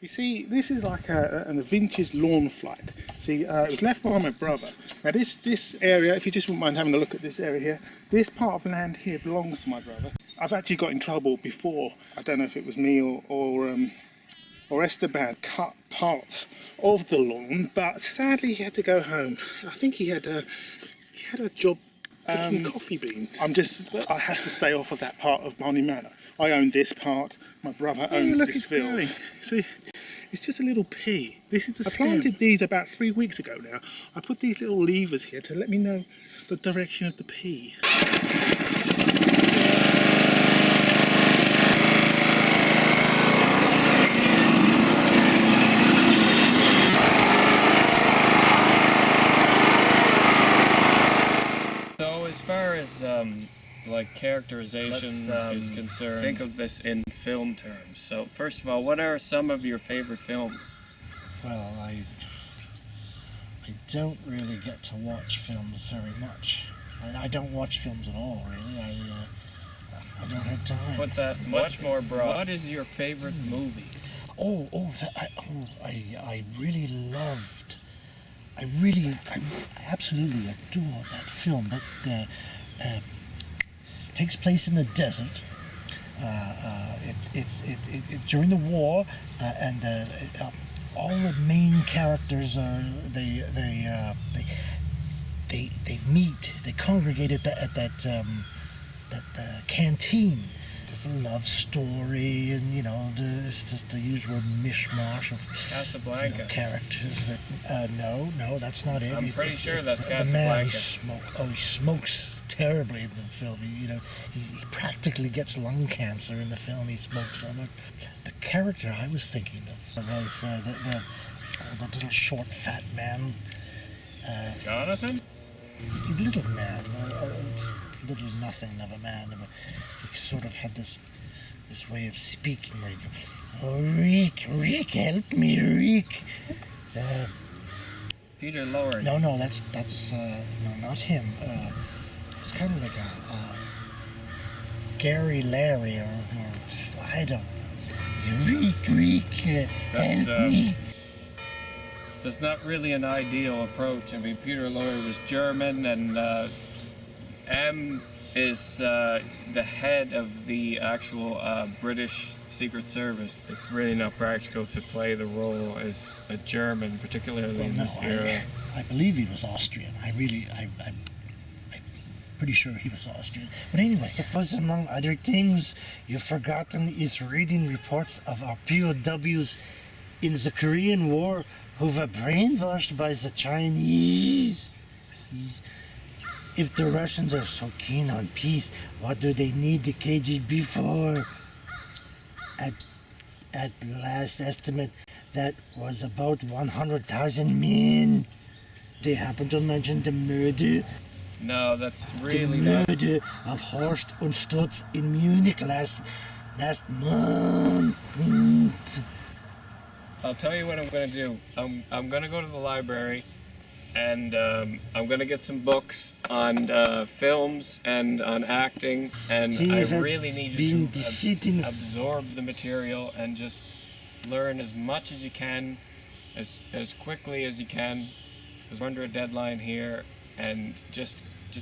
You see, this is like a vintage lawn flight. See, it was left by my brother. Now this area, if you just wouldn't mind having a look at this area here, this part of land here belongs to my brother. I've actually got in trouble before. I don't know if it was me or Esteban cut parts of the lawn, but sadly he had to go home. I think he had a job picking coffee beans. I have to stay off of that part of Barney Manor. I own this part. My brother owns this field. Growing. See, it's just a little pea. This is the stem. I planted these about 3 weeks ago now. I put these little levers here to let me know the direction of the pea. So as far as like characterization is concerned, think of this in film terms. So first of all, what are some of your favorite films? Well, I don't really get to watch films very much. I don't watch films at all, really. I don't have time. Put that much more broad. What is your favorite movie? I really loved. I absolutely adore that film. That takes place in the desert. It's during the war, and all the main characters are they meet. They congregate at that canteen. There's a love story, and the usual mishmash of Casablanca characters. That no, that's not it. I'm pretty sure that's Casablanca. The man he smokes terribly in the film. He practically gets lung cancer in the film. He smokes so much. The character I was thinking of was the little short fat man. Jonathan? Little man, little nothing of a man. He sort of had this way of speaking where he goes, "Oh, Rick, help me, Rick." Peter Lorre. No, that's no, not him. It's kind of like a Gary Larry or I don't know. Rick, help me. That's not really an ideal approach. I mean, Peter Lorre was German, and M is the head of the actual British Secret Service. It's really not practical to play the role as a German, particularly in this era. I believe he was Austrian. I'm pretty sure he was Austrian. But anyway, suppose among other things you've forgotten is reading reports of our POWs in the Korean War who were brainwashed by the Chinese. If the Russians are so keen on peace, what do they need the KGB for? At last estimate, that was about 100,000 men. They happen to mention the murder. No, that's really the murder of Horst und Stutz in Munich last month. I'll tell you what I'm going to do. I'm going to go to the library, and I'm going to get some books on films and on acting, and I really need you to absorb the material and just learn as much as you can, as quickly as you can, because we're under a deadline here, and just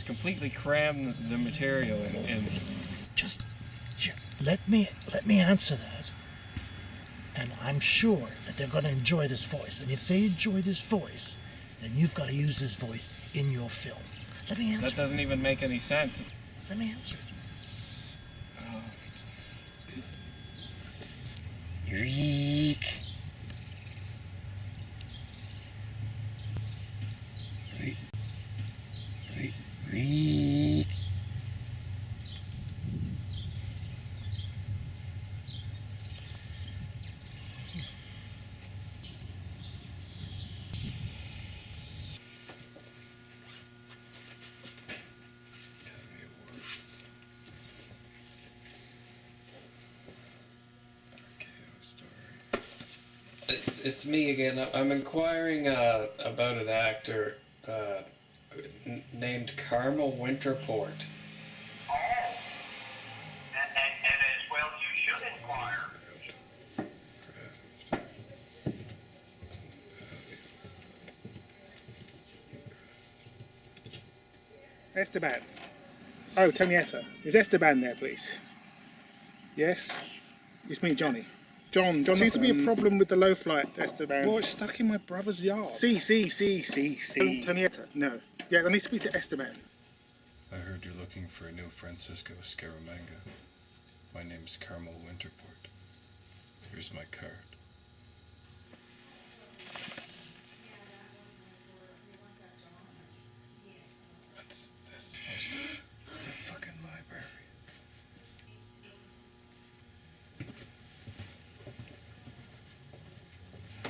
completely cram the material in. Just here, let me answer that. And I'm sure that they're going to enjoy this voice. And if they enjoy this voice, then you've got to use this voice in your film. Let me answer. That doesn't even make any sense. Let me answer it. Reek. Reek. It's me again. I'm inquiring about an actor named Carmel Winterport. Oh, and as well you should inquire. Esteban. Oh, Tonietta. Is Esteban there, please? Yes? It's me, Johnny. John, seems to be a problem with the low flight, Esteban. Well, it's stuck in my brother's yard. See. Tonietta, no. Yeah, I need to speak to Esteban. I heard you're looking for a new Francisco Scaramanga. My name's Carmel Winterport. Here's my card. What's this supposed to be? It's a fucking library.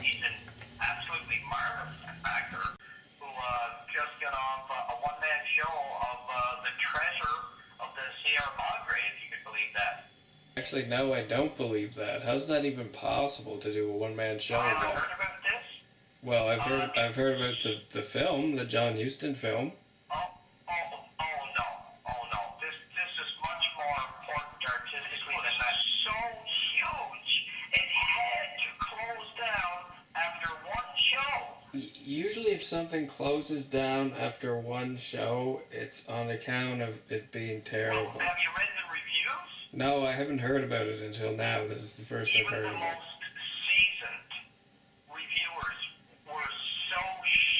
He's an absolutely marvelous actor who just got off a one-man show of the treasure of the Sierra Madre, if you could believe that. Actually, no, I don't believe that. How's that even possible to do a one-man show? Have you heard about this? Well, I've heard about the film, the John Huston film. Oh no. This is much more important artistically than that. So huge, it had to close down after one show. Usually if something closes down after one show, it's on account of it being terrible. Well, have you read the reviews? No, I haven't heard about it until now. This is the first I've heard Even of the it. most seasoned reviewers were so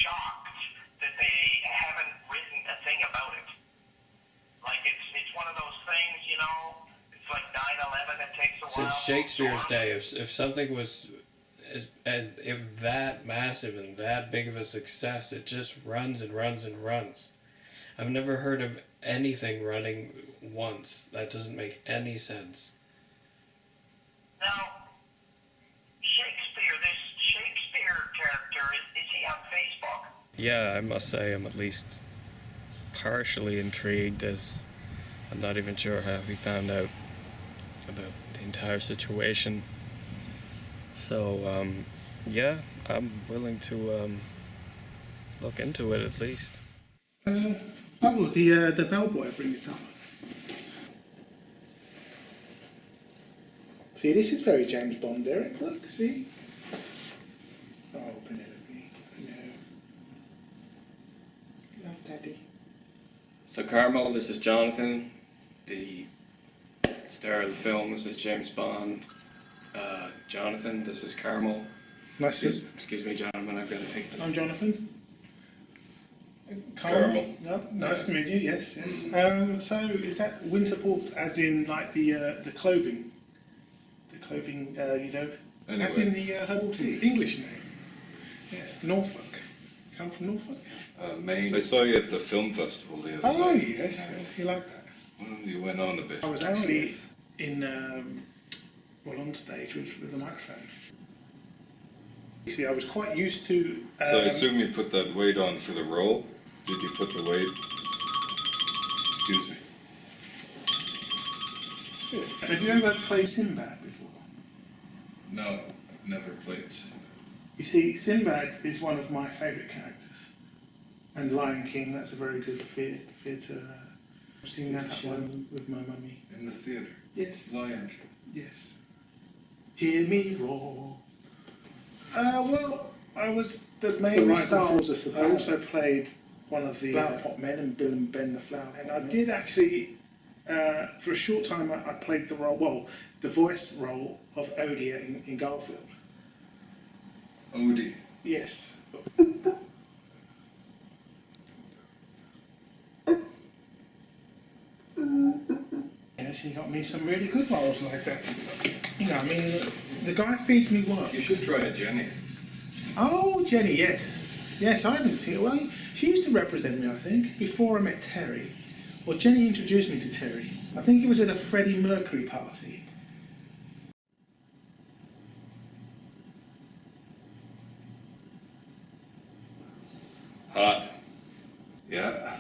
shocked that they haven't written a thing about it. Like it's one of those things, you know. It's like 9/11. It takes a while. Since Shakespeare's day, if something was as if that massive and that big of a success, it just runs and runs and runs. I've never heard of anything running once. That doesn't make any sense. Now, this Shakespeare character, is he on Facebook? Yeah, I must say I'm at least partially intrigued, as I'm not even sure how he found out about the entire situation. So, yeah, I'm willing to look into it at least. The bellboy bring it up. See, this is very James Bond, Derek. Look, see? Oh, Penelope. Hello. Love, Daddy. So, Carmel, this is Jonathan, the star of the film. This is James Bond. Jonathan, this is Carmel. Nice to Excuse me, gentlemen, I've got to take the... I'm Jonathan. Carmel. No, nice to meet you, yes. So, is that Winterport as in, like, the clothing? The clothing, you know? Anyway. As in the herbal tea? English name? Yes, Norfolk. Come from Norfolk? Maine. I saw you at the film festival the other Oh, night. yes, you like that. Well, you went on a bit. I was actually on stage with a microphone. You see, I was quite used to... So I assume you put that weight on for the role? Did you put the weight? Excuse me. Have you ever played Sinbad before? No, never played. You see, Sinbad is one of my favourite characters. And Lion King, that's a very good theatre. I've seen that one with my mummy. In the theatre? Yes. Lion King. Yes. Hear me roar. Well, I was the main star. I also played one of the Flower Pot Men and Bill and Ben the Flower. And I did actually, for a short time, I played the voice role of Odie in Garfield. Odie. Yes. Yes, he got me some really good roles like that. You know, I mean, the guy feeds me work. You should try Jenny. Oh, Jenny, yes. Yes, I haven't seen her. Well, she used to represent me, I think, before I met Terry. Well, Jenny introduced me to Terry. I think it was at a Freddie Mercury party. Hot. Yeah.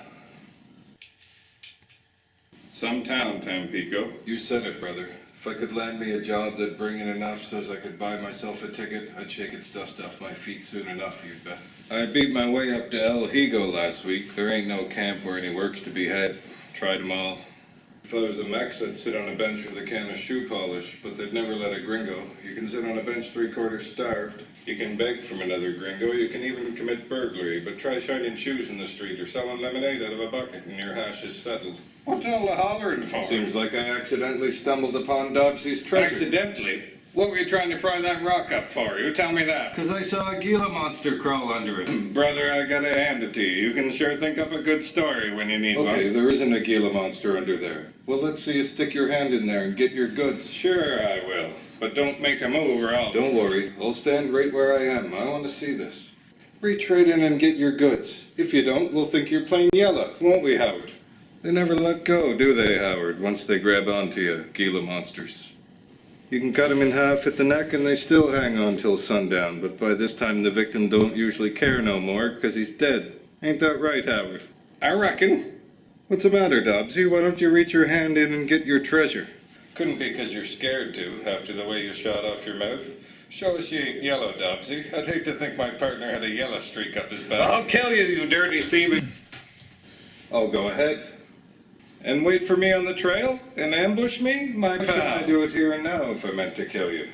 Some town, Tampico. You said it, brother. If I could land me a job that'd bring in enough so as I could buy myself a ticket, I'd shake its dust off my feet soon enough, you'd bet. I beat my way up to El Higo last week. There ain't no camp where any work's to be had. Tried 'em all. If I was a Mex, I'd sit on a bench with a can of shoe polish, but they'd never let a gringo. You can sit on a bench 3/4 starved. You can beg from another gringo. You can even commit burglary, but try shining shoes in the street or selling lemonade out of a bucket and your hash is settled. What's all the hollering for? Seems like I accidentally stumbled upon Dobbsy's treasure. Accidentally? What were you trying to pry that rock up for? You tell me that. Because I saw a Gila monster crawl under it. Brother, I gotta hand it to you. You can sure think up a good story when you need Okay, one. there isn't a Gila monster under there. Well, let's see you stick your hand in there and get your goods. Sure I will. But don't make a move or I'll... Don't worry, I'll stand right where I am. I want to see this. Reach right in and get your goods. If you don't, we'll think you're plain yellow, won't we, Howard? They never let go, do they, Howard, once they grab onto you, Gila monsters? You can cut them in half at the neck and they still hang on till sundown, but by this time the victim don't usually care no more, 'cause he's dead. Ain't that right, Howard? I reckon. What's the matter, Dobbsy? Why don't you reach your hand in and get your treasure? Couldn't be 'cause you're scared to, after the way you shot off your mouth. Show us you ain't yellow, Dobbsy. I'd hate to think my partner had a yellow streak up his back. I'll kill you, you dirty thieving... I'll go ahead. And wait for me on the trail? And ambush me? My pal. Why should I do it here and now if I meant to kill you?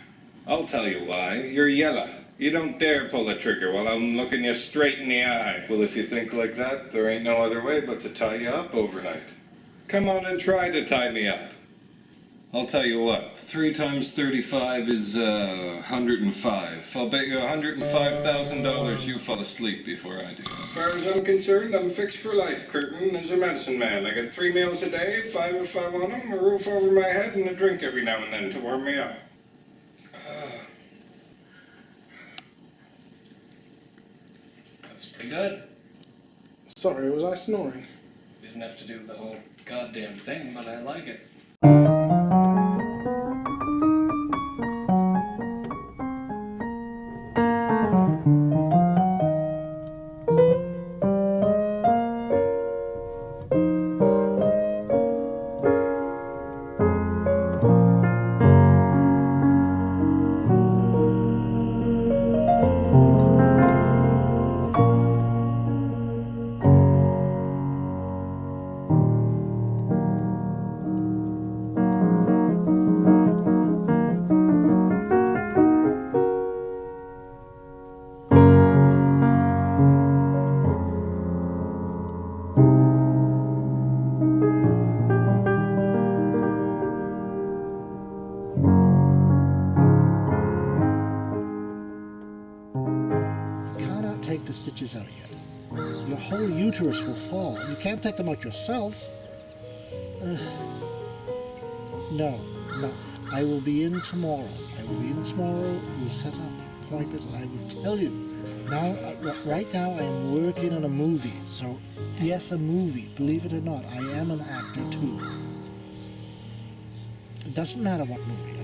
I'll tell you why. You're yellow. You don't dare pull the trigger while I'm looking you straight in the eye. Well, if you think like that, there ain't no other way but to tie you up overnight. Come on and try to tie me up. I'll tell you what, 3 times 35 is 105. I'll bet you $105,000 you fall asleep before I do. As far as I'm concerned, I'm fixed for life, Curtin, as a medicine man. I get 3 meals a day, 5 if I want them, a roof over my head, and a drink every now and then to warm me up. That's pretty good. Sorry, was I snoring? Didn't have to do the whole goddamn thing, but I like it. Take the stitches out yet. Your whole uterus will fall. You can't take them out yourself. No. I will be in tomorrow. We'll set up an appointment and I will tell you. Now, right now I am working on a movie. So, yes, a movie. Believe it or not, I am an actor too. It doesn't matter what movie.